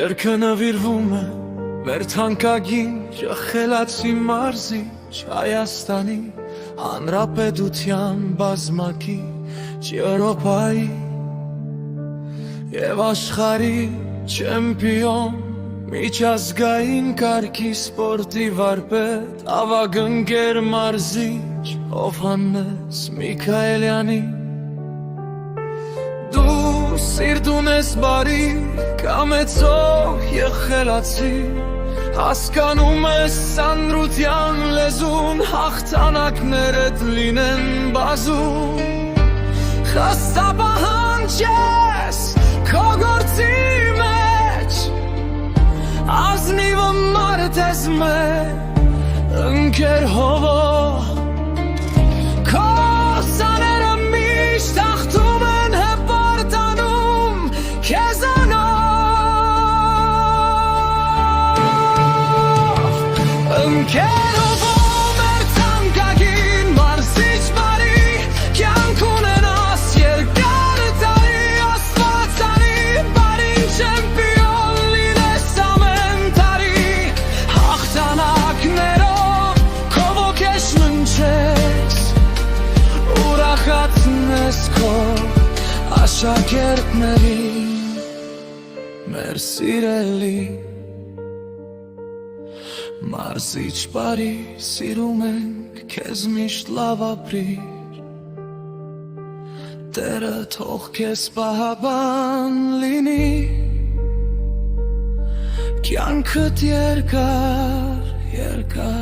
Երգը նվիրվում է մեր թանկագին ջախելացի մարզիչ Հայաստանի Հանրապետության բազմակիչ Եվրոպայի և աշխարհի չեմպիոն միջազգային կարգի սպորտի վարպետ ավագընկեր մարզիչ Հովհաննես Միքայելյանի Դու սիրտուն ես բարի, կամեցող և խելացի Հասկանում ես սանրության լեզուն Հաղթանակներդ լինեն բազում Խստապահանջ ես քո գործի մեջ Ազնիվը մարդ ես մեր ընկեր հովող Քո սաները միշտ հաղթում են հպարտանում քեզանով Ընկերով մեր թանկագին մարզիչ բարի Կյանք ունենաս երկար տարի Աստված անի բարին չեմպիոն լինես ամեն տարի Հաղթանակներով քո ոգեշ մնչես Ուրախացնես քո աշակերտներին Մեր սիրելի Մարզիչ բարի սիրում ենք քեզ միշտ լավ ապրիր Տերը թող քեզ պահապան լինի Կյանքդ երկար, երկար